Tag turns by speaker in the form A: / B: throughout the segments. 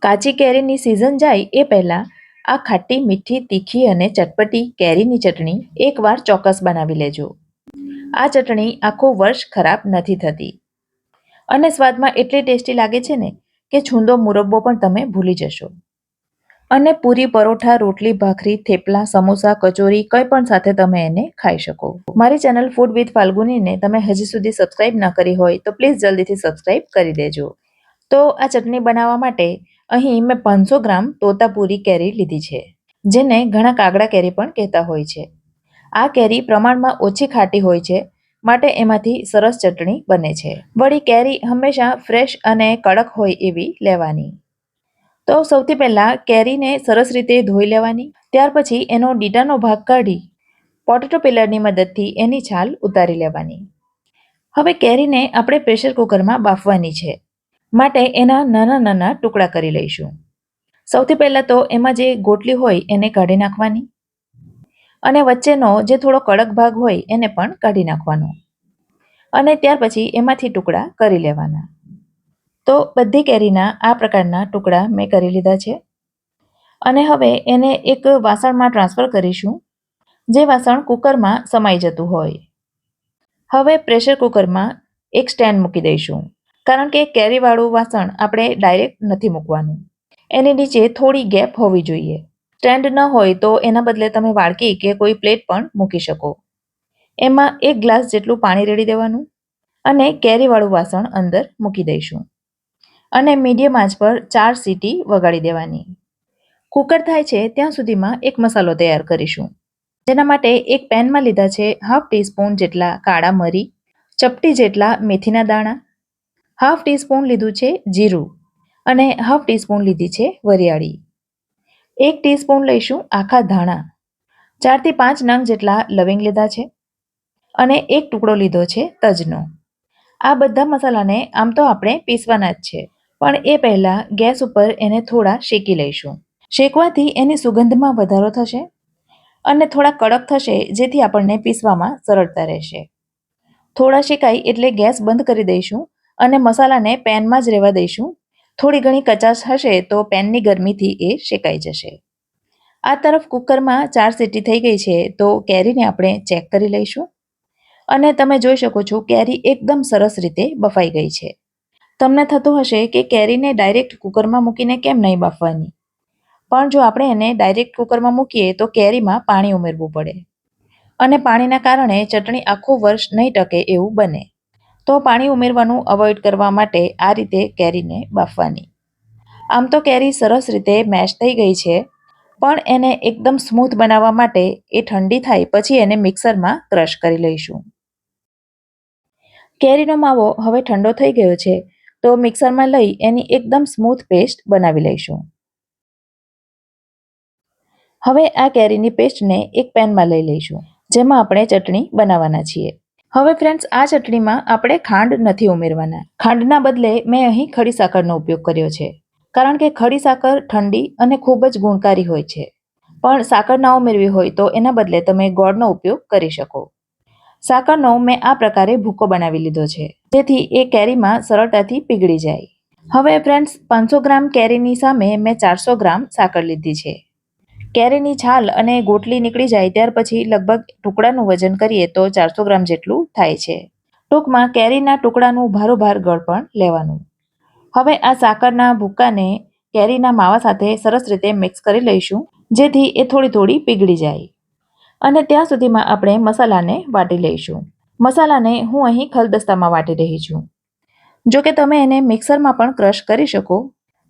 A: કાચી કેરીની સિઝન જાય એ પહેલાં આ ખાટી મીઠી તીખી અને ચટપટી કેરીની ચટણી એકવાર ચોક્કસ બનાવી લેજો. આ ચટણી આખું વર્ષ ખરાબ નથી થતી અને સ્વાદમાં એટલી ટેસ્ટી લાગે છે ને કે છૂંદો મુરબ્બો પણ તમે ભૂલી જશો. અને પૂરી, પરોઠા, રોટલી, ભાખરી, થેપલા, સમોસા, કચોરી કંઈ પણ સાથે તમે એને ખાઈ શકો. મારી ચેનલ ફૂડ વિથ ફાલ્ગુનીને તમે હજી સુધી સબસ્ક્રાઇબ ન કરી હોય તો પ્લીઝ જલ્દીથી સબસ્ક્રાઇબ કરી દેજો. તો આ ચટણી બનાવવા માટે અહીં મેં 500 ગ્રામ તોતાપુરી કેરી લીધી છે, જેને ઘણા કાગડા કેરી પણ કહેતા હોય છે. આ કેરી પ્રમાણમાં ઓછી ખાટી હોય છે, માટે એમાંથી સરસ ચટણી બને છે. વળી કેરી હંમેશા ફ્રેશ અને કડક હોય એવી લેવાની. તો સૌથી પહેલાં કેરીને સરસ રીતે ધોઈ લેવાની. ત્યાર પછી એનો ડીટાનો ભાગ કાઢી પોટેટો પેલરની મદદથી એની છાલ ઉતારી લેવાની. હવે કેરીને આપણે પ્રેશર કુકરમાં બાફવાની છે, માટે એના નાના નાના ટુકડા કરી લઈશું. સૌથી પહેલાં તો એમાં જે ગોટલી હોય એને કાઢી નાખવાની અને વચ્ચેનો જે થોડો કડક ભાગ હોય એને પણ કાઢી નાખવાનો અને ત્યાર પછી એમાંથી ટુકડા કરી લેવાના. તો બધી કેરીના આ પ્રકારના ટુકડા મેં કરી લીધા છે અને હવે એને એક વાસણમાં ટ્રાન્સફર કરીશું, જે વાસણ કુકરમાં સમાઈ જતું હોય. હવે પ્રેશર કુકરમાં એક સ્ટેન્ડ મૂકી દઈશું, કારણ કે કેરીવાળું વાસણ આપણે ડાયરેક્ટ નથી મૂકવાનું. એની નીચે થોડી ગેપ હોવી જોઈએ. સ્ટેન્ડ ન હોય તો એના બદલે તમે વાડકી કે કોઈ પ્લેટ પણ મૂકી શકો. એમાં 1 ગ્લાસ જેટલું પાણી રેડી દેવાનું અને કેરીવાળું વાસણ અંદર મૂકી દઈશું અને મીડિયમ આંચ પર 4 સીટી વગાડી દેવાની. કુકર થાય છે ત્યાં સુધીમાં એક મસાલો તૈયાર કરીશું. જેના માટે એક પેનમાં લીધા છે 1/2 ટીસ્પૂન જેટલા કાળા મરી, ચપટી જેટલા મેથીના દાણા, 1/2 ટીસ્પૂન લીધું છે જીરું અને 1/2 ટીસ્પૂન લીધી છે વરિયાળી. 1 ટીસ્પૂન લઈશું આખા ધાણા, 4 થી 5 નંગ જેટલા લવિંગ લીધા છે અને એક ટુકડો લીધો છે તજનો. આ બધા મસાલાને આમ તો આપણે પીસવાના જ છે, પણ એ પહેલાં ગેસ ઉપર એને થોડા શેકી લઈશું. શેકવાથી એની સુગંધમાં વધારો થશે અને થોડા કડક થશે, જેથી આપણને પીસવામાં સરળતા રહેશે. થોડા શેકાય એટલે ગેસ બંધ કરી દઈશું અને મસાલાને પેનમાં જ રહેવા દઈશું. થોડી ઘણી કચાશ હશે તો પેનની ગરમીથી એ શેકાઈ જશે. આ તરફ કુકરમાં 4 સીટી થઈ ગઈ છે, તો કેરીને આપણે ચેક કરી લઈશું અને તમે જોઈ શકો છો કેરી એકદમ સરસ રીતે બફાઈ ગઈ છે. તમને થતું હશે કે કેરીને ડાયરેક્ટ કુકરમાં મૂકીને કેમ નહીં બાફવાની, પણ જો આપણે એને ડાયરેક્ટ કુકરમાં મૂકીએ તો કેરીમાં પાણી ઉમેરવું પડે અને પાણીના કારણે ચટણી આખું વર્ષ નહીં ટકે એવું બને. તો પાણી ઉમેરવાનું અવોઇડ કરવા માટે આ રીતે કેરીને બાફવાની. આમ તો કેરી સરસ રીતે મેશ થઈ ગઈ છે, પણ એને એકદમ સ્મૂથ બનાવવા માટે એ ઠંડી થાય પછી એને મિક્સરમાં ક્રશ કરી લઈશું. કેરીનો માવો હવે ઠંડો થઈ ગયો છે, તો મિક્સરમાં લઈ એની એકદમ સ્મૂથ પેસ્ટ બનાવી લઈશું. હવે આ કેરીની પેસ્ટને એક પેનમાં લઈ લઈશું, જેમાં આપણે ચટણી બનાવવાના છીએ. હવે ફ્રેન્ડ્સ, આ ચટણીમાં આપણે ખાંડ નથી ઉમેરવાના. ખાંડના બદલે મેં અહીં ખડી સાકરનો ઉપયોગ કર્યો છે, કારણ કે ખડી સાકર ઠંડી અને ખૂબ જ ગુણકારી હોય છે. પણ સાકર ના ઉમેરવી હોય તો એના બદલે તમે ગોળનો ઉપયોગ કરી શકો. સાકરનો મેં આ પ્રકારે ભૂકો બનાવી લીધો છે, જેથી એ કેરીમાં સરળતાથી પીગળી જાય. હવે ફ્રેન્ડ્સ, 500 ગ્રામ કેરીની સામે મેં 400 ગ્રામ સાકર લીધી છે. કેરીની છાલ અને ગોટલી નીકળી જાય ત્યાર પછી લગભગ ટુકડાનું વજન કરીએ તો 400 ગ્રામ જેટલું થાય છે. ટૂંકમાં કેરીના ટુકડાનું ભારોભાર ગળ પણ લેવાનું. હવે આ સાકરના ભૂક્કાને કેરીના માવા સાથે સરસ રીતે મિક્સ કરી લઈશું, જેથી એ થોડી થોડી પીગળી જાય. અને ત્યાં સુધીમાં આપણે મસાલાને વાટી લઈશું. મસાલાને હું અહીં ખલદસ્તામાં વાટી રહી છું. જો કે તમે એને મિક્સરમાં પણ ક્રશ કરી શકો,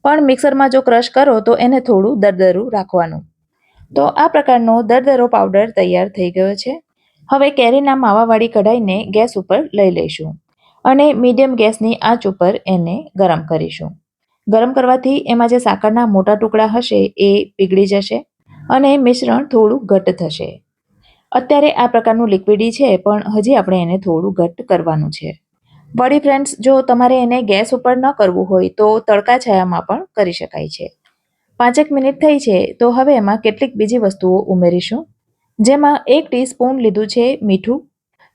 A: પણ મિક્સરમાં જો ક્રશ કરો તો એને થોડું દરદરું રાખવાનું. તો આ પ્રકારનો દરદરો પાવડર તૈયાર થઈ ગયો છે. હવે કેરીના માવાવાળી કઢાઈને ગેસ ઉપર લઈ લઈશું અને મીડિયમ ગેસની આંચ ઉપર એને ગરમ કરીશું. ગરમ કરવાથી એમાં જે સાકરના મોટા ટુકડા હશે એ પીગળી જશે અને મિશ્રણ થોડું ઘટ્ટ થશે. અત્યારે આ પ્રકારનું લિક્વિડી છે, પણ હજી આપણે એને થોડું ઘટ્ટ કરવાનું છે. વળી ફ્રેન્ડ્સ, જો તમારે એને ગેસ ઉપર ન કરવું હોય તો તડકા છાયામાં પણ કરી શકાય છે. 5 મિનિટ થઈ છે, તો હવે એમાં કેટલીક બીજી વસ્તુઓ ઉમેરીશું, જેમાં 1 ટીસ્પૂન લીધું છે મીઠું,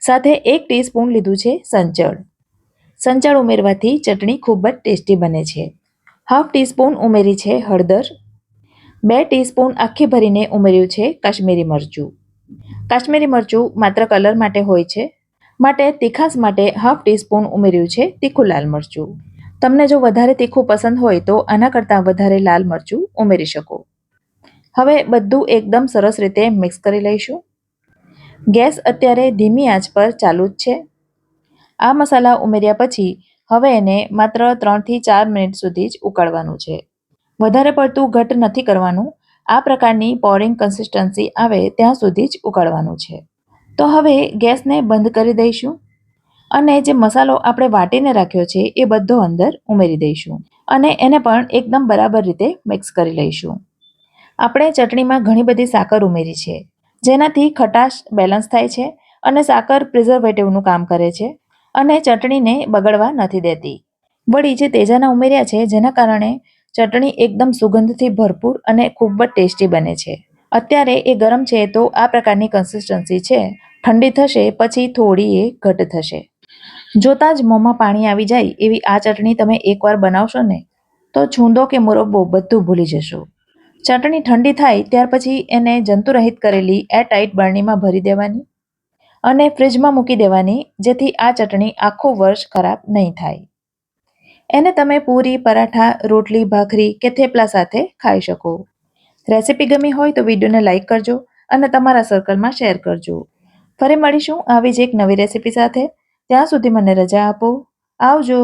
A: સાથે 1 ટીસ્પૂન લીધું છે સંચળ. સંચળ ઉમેરવાથી ચટણી ખૂબ જ ટેસ્ટી બને છે. હાફ ટીસ્પૂન ઉમેરી છે હળદર. 2 ટીસ્પૂન આખી ભરીને ઉમેર્યું છે કાશ્મીરી મરચું. કાશ્મીરી મરચું માત્ર કલર માટે હોય છે, માટે તીખાસ માટે હાફ ટીસ્પૂન ઉમેર્યું છે તીખું લાલ મરચું. તમને જો વધારે તીખું પસંદ હોય તો આના કરતાં વધારે લાલ મરચું ઉમેરી શકો. હવે બધું એકદમ સરસ રીતે મિક્સ કરી લઈશું. ગેસ અત્યારે ધીમી આંચ પર ચાલુ જ છે. આ મસાલા ઉમેર્યા પછી હવે એને માત્ર 3 થી 4 મિનિટ સુધી જ ઉકળવાનું છે. વધારે પડતું ઘટ્ટ નથી કરવાનું. આ પ્રકારની પોરિંગ કન્સિસ્ટન્સી આવે ત્યાં સુધી જ ઉકળવાનું છે. તો હવે ગેસને બંધ કરી દઈશું અને જે મસાલો આપણે વાટીને રાખ્યો છે એ બધો અંદર ઉમેરી દઈશું અને એને પણ એકદમ બરાબર રીતે મિક્સ કરી લઈશું. આપણે ચટણીમાં ઘણી બધી સાકર ઉમેરી છે, જેનાથી ખટાશ બેલેન્સ થાય છે અને સાકર પ્રિઝર્વેટિવનું કામ કરે છે અને ચટણીને બગડવા નથી દેતી. વળી જે તેજાના ઉમેર્યા છે જેના કારણે ચટણી એકદમ સુગંધથી ભરપૂર અને ખૂબ જ ટેસ્ટી બને છે. અત્યારે એ ગરમ છે તો આ પ્રકારની કન્સિસ્ટન્સી છે. ઠંડી થશે પછી થોડી એ ઘટ થશે. જોતાં જ મોંમાં પાણી આવી જાય એવી આ ચટણી તમે એકવાર બનાવશો ને તો છૂંદો કે મુરબ્બો બધું ભૂલી જશો. ચટણી ઠંડી થાય ત્યાર પછી એને જંતુરહિત કરેલી એરટાઇટ બરણીમાં ભરી દેવાની અને ફ્રીજમાં મૂકી દેવાની, જેથી આ ચટણી આખું વર્ષ ખરાબ નહીં થાય. એને તમે પૂરી, પરાઠા, રોટલી, ભાખરી કે થેપલા સાથે ખાઈ શકો. રેસીપી ગમી હોય તો વિડીયોને લાઇક કરજો અને તમારા સર્કલમાં શેર કરજો. ફરી મળીશું આવી જ એક નવી રેસીપી સાથે. ત્યાં સુધી મને રજા આપો. આવજો.